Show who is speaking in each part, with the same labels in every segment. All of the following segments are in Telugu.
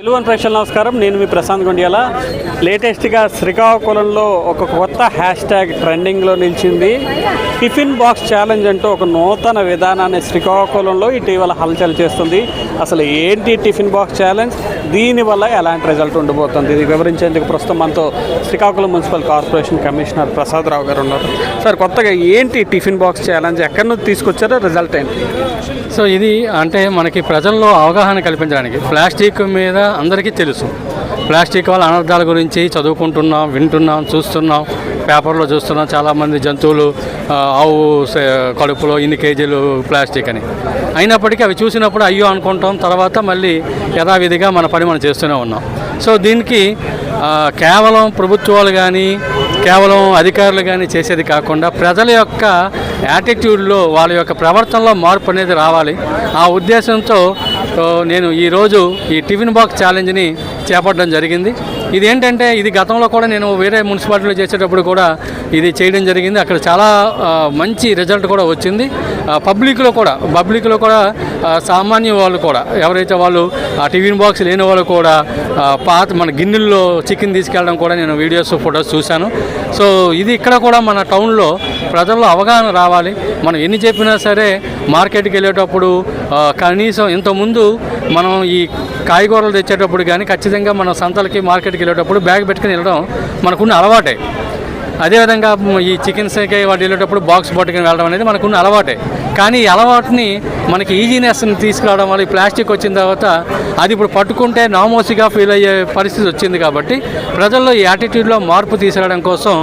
Speaker 1: తెలుగు ప్రేక్షకులకు నమస్కారం. నేను మీ ప్రశాంత్ గుండియాల. లేటెస్ట్గా శ్రీకాకుళంలో ఒక కొత్త హ్యాష్ ట్యాగ్ ట్రెండింగ్లో నిలిచింది. టిఫిన్ బాక్స్ ఛాలెంజ్ అంటూ ఒక నూతన విధానాన్ని శ్రీకాకుళంలో ఇటీవల హల్చల్ చేస్తుంది. అసలు ఏంటి టిఫిన్ బాక్స్ ఛాలెంజ్, దీనివల్ల ఎలాంటి రిజల్ట్ ఉండబోతుంది, ఇది వివరించేందుకు ప్రస్తుతం మనతో Srikakulam municipal corporation commissioner Prasadarao గారు ఉన్నారు. సార్, కొత్తగా ఏంటి టిఫిన్ బాక్స్ ఛాలెంజ్, ఎక్కడి నుంచి తీసుకొచ్చారో, రిజల్ట్ ఏంటి?
Speaker 2: సో ఇది అంటే మనకి ప్రజల్లో అవగాహన కల్పించడానికి. ప్లాస్టిక్ మీద అందరికీ తెలుసు, ప్లాస్టిక్ వల్ల అనర్థాల గురించి చదువుకుంటున్నాం, వింటున్నాం, చూస్తున్నాం, పేపర్లో చూస్తున్నాం. చాలామంది జంతువులు ఆవు కడుపులో ఇన్ని కేజీలు ప్లాస్టిక్ అని. అయినప్పటికీ అవి చూసినప్పుడు అయ్యో అనుకుంటాం, తర్వాత మళ్ళీ యథావిధిగా మన పని మనం చేస్తూనే ఉన్నాం. సో దీనికి కేవలం ప్రభుత్వాలు కానీ కేవలం అధికారులు కానీ చేసేది కాకుండా ప్రజల యొక్క యాటిట్యూడ్లో, వాళ్ళ యొక్క ప్రవర్తనలో మార్పు అనేది రావాలి. ఆ ఉద్దేశంతో నేను ఈరోజు ఈ టిఫిన్ బాక్స్ ఛాలెంజ్ని చేపట్టడం జరిగింది. ఇదేంటంటే ఇది గతంలో కూడా నేను వేరే మున్సిపాలిటీలో చేసేటప్పుడు కూడా ఇది చేయడం జరిగింది. అక్కడ చాలా మంచి రిజల్ట్ కూడా వచ్చింది. పబ్లిక్లో కూడా సామాన్య వాళ్ళు కూడా, ఎవరైతే వాళ్ళు ఆ టిఫిన్ బాక్స్ లేని వాళ్ళు కూడా పాత మన గిన్నెల్లో చికెన్ తీసుకెళ్ళడం కూడా నేను వీడియోస్, ఫొటోస్ చూశాను. సో ఇది ఇక్కడ కూడా మన టౌన్లో ప్రజల్లో అవగాహన రావాలి. మనం ఎన్ని చెప్పినా సరే మార్కెట్కి వెళ్ళేటప్పుడు కనీసం ఇంతకుముందు మనం ఈ కాయగూరలు తెచ్చేటప్పుడు కానీ ఖచ్చితంగా మనం సంతలకి మార్కెట్కి వెళ్ళేటప్పుడు బ్యాగ్ పెట్టుకుని వెళ్ళడం మనకున్న అలవాటే. అదేవిధంగా ఈ చికెన్స్కి వాటి వెళ్ళేటప్పుడు బాక్స్ పట్టుకుని వెళ్ళడం అనేది మనకున్న అలవాటే. కానీ ఈ అలవాటుని మనకి ఈజీనెస్ని తీసుకురావడం వల్ల ఈ ప్లాస్టిక్ వచ్చిన తర్వాత అది ఇప్పుడు పట్టుకుంటే నామోసిగా ఫీల్ అయ్యే పరిస్థితి వచ్చింది. కాబట్టి ప్రజల్లో ఈ యాటిట్యూడ్లో మార్పు తీసుకురావడం కోసం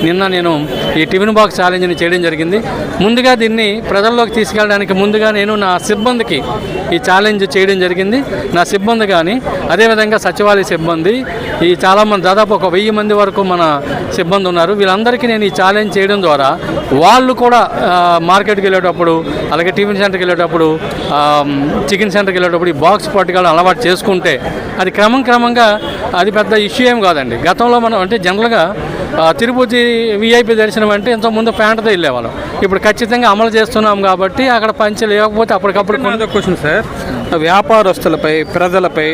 Speaker 2: నిన్న నేను ఈ టిఫిన్ బాక్స్ ఛాలెంజ్ని చేయడం జరిగింది. ముందుగా దీన్ని ప్రజల్లోకి తీసుకెళ్ళడానికి ముందుగా నేను నా సిబ్బందికి ఈ ఛాలెంజ్ చేయడం జరిగింది. నా సిబ్బంది కానీ అదేవిధంగా సచివాలయ సిబ్బంది, ఈ చాలామంది దాదాపు ఒక 1000 మంది వరకు మన సిబ్బంది ఉన్నారు. వీళ్ళందరికీ నేను ఈ ఛాలెంజ్ చేయడం ద్వారా వాళ్ళు కూడా మార్కెట్కి వెళ్ళేటప్పుడు, అలాగే టిఫిన్ సెంటర్కి వెళ్ళేటప్పుడు, చికెన్ సెంటర్కి వెళ్ళేటప్పుడు ఈ బాక్స్ పట్టుకోవడం అలవాటు చేసుకుంటే అది క్రమంగా అది పెద్ద ఇష్యూ ఏం కాదండి. గతంలో మనం అంటే జనరల్గా తిరుపతి విఐపి దర్శనం అంటే ఇంతకుముందు ప్యాంటుతో వెళ్ళేవాళ్ళం. ఇప్పుడు ఖచ్చితంగా అమలు చేస్తున్నాం కాబట్టి అక్కడ పంచి లేకపోతే అప్పటికప్పుడు.
Speaker 1: క్వశ్చన్ సార్, వ్యాపారస్తులపై, ప్రజలపై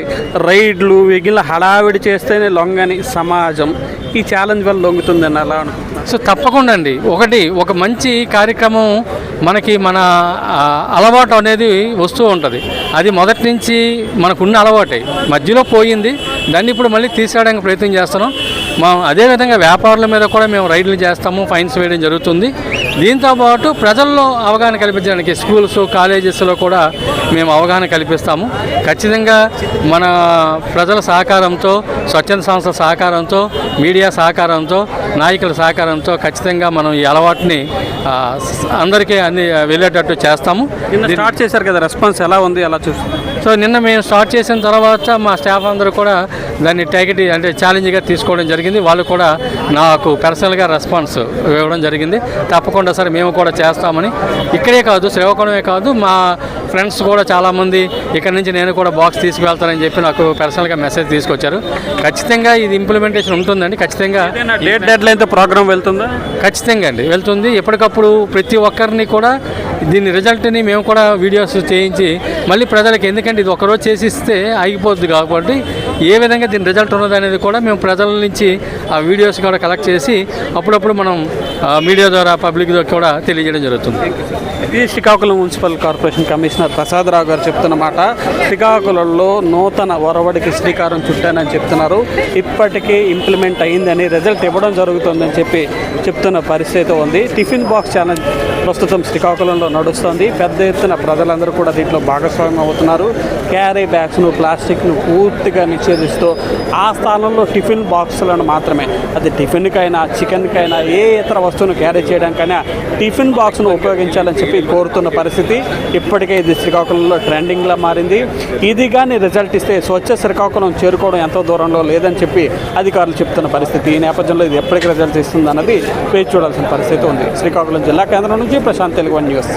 Speaker 1: రైడ్లు మిగిలిన హడావిడి చేస్తేనే లొంగని సమాజం ఈ ఛాలెంజ్ వల్ల లొంగుతుందని అలా అనుకుంటున్నాను.
Speaker 2: సో తప్పకుండా అండి, ఒక మంచి కార్యక్రమం మనకి మన అలవాటు అనేది వస్తూ ఉంటుంది. అది మొదటి నుంచి మనకున్న అలవాటే, మధ్యలో పోయింది. దాన్ని ఇప్పుడు మళ్ళీ తీసుకురావడానికి ప్రయత్నం చేస్తున్నాం. అదేవిధంగా వ్యాపారుల మీద కూడా మేము రైడ్లు చేస్తాము, ఫైన్స్ వేయడం జరుగుతుంది. దీంతోపాటు ప్రజల్లో అవగాహన కల్పించడానికి స్కూల్స్, కాలేజెస్లో కూడా మేము అవగాహన కల్పిస్తాము. ఖచ్చితంగా మన ప్రజల సహకారంతో, స్వచ్ఛంద సంస్థల సహకారంతో, మీడియా సహకారంతో, నాయకుల సహకారంతో ఖచ్చితంగా మనం ఈ అలవాటుని అందరికీ వెళ్ళేటట్టు చేస్తాము.
Speaker 1: స్టార్ట్ చేశారు కదా, రెస్పాన్స్ ఎలా ఉంది, ఎలా చూస్తాం?
Speaker 2: సో నిన్న మేము స్టార్ట్ చేసిన తర్వాత మా స్టాఫ్ అందరూ కూడా దాన్ని అంటే ఛాలెంజ్గా తీసుకోవడం జరిగింది. వాళ్ళు కూడా నాకు పర్సనల్గా రెస్పాన్స్ ఇవ్వడం జరిగింది. తప్పకుండా సార్ మేము కూడా చేస్తామని. ఇక్కడే కాదు, శ్రీకాకుళమే కాదు, మా ఫ్రెండ్స్ కూడా చాలామంది ఇక్కడ నుంచి నేను కూడా బాక్స్ తీసుకువెళ్తానని చెప్పి నాకు పర్సనల్గా మెసేజ్ తీసుకొచ్చారు. ఖచ్చితంగా ఇది ఇంప్లిమెంటేషన్ ఉంటుందండి. ఖచ్చితంగా
Speaker 1: డెడ్ లైన్తో ప్రోగ్రామ్ వెళ్తుందా?
Speaker 2: ఖచ్చితంగా అండి వెళ్తుంది. ఎప్పటికప్పుడు ప్రతి ఒక్కరిని కూడా దీని రిజల్ట్ని మేము కూడా వీడియోస్ చేయించి మళ్ళీ ప్రజలకి, ఎందుకంటే ఇది ఒకరోజు చేసిస్తే ఆగిపోద్ది కాబట్టి ఏ విధంగా దీని రిజల్ట్ ఉన్నది అనేది కూడా మేము ప్రజల నుంచి ఆ వీడియోస్ కూడా కలెక్ట్ చేసి అప్పుడప్పుడు మనం మీడియా ద్వారా పబ్లిక్ ద్వారా కూడా తెలియజేయడం జరుగుతుంది.
Speaker 1: ఇది Srikakulam municipal corporation commissioner Prasadarao గారు చెప్తున్నమాట. శ్రీకాకుళంలో నూతన ఒరవడికి శ్రీకారం చుట్టానని చెప్తున్నారు. ఇప్పటికీ ఇంప్లిమెంట్ అయిందని, రిజల్ట్ ఇవ్వడం జరుగుతుందని చెప్తున్న పరిస్థితి ఉంది. టిఫిన్ బాక్స్ ఛాలెంజ్ ప్రస్తుతం శ్రీకాకుళంలో నడుస్తుంది. పెద్ద ఎత్తున ప్రజలందరూ కూడా దీంట్లో భాగస్వామ్యం అవుతున్నారు. క్యారీ బ్యాగ్స్ను, ప్లాస్టిక్ను పూర్తిగా నిషేధిస్తూ ఆ స్థానంలో టిఫిన్ బాక్సులను మాత్రమే, అది టిఫిన్కైనా, చికెన్కైనా, ఏ ఇతర వస్తువును క్యారీ చేయడానికైనా టిఫిన్ బాక్స్ను ఉపయోగించాలని చెప్పి కోరుతున్న పరిస్థితి. ఇప్పటికే ఇది శ్రీకాకుళంలో ట్రెండింగ్లా మారింది. ఇది కానీ రిజల్ట్ ఇస్తే స్వచ్ఛ శ్రీకాకుళం చేరుకోవడం ఎంతో దూరంలో లేదని చెప్పి అధికారులు చెప్తున్న పరిస్థితి. ఈ నేపథ్యంలో ఇది ఎప్పటికి రిజల్ట్ ఇస్తుంది అన్నది వేచి చూడాల్సిన పరిస్థితి ఉంది. శ్రీకాకుళం జిల్లా కేంద్రం నుంచి ప్రశాంత్, తెలుగు 1 న్యూస్.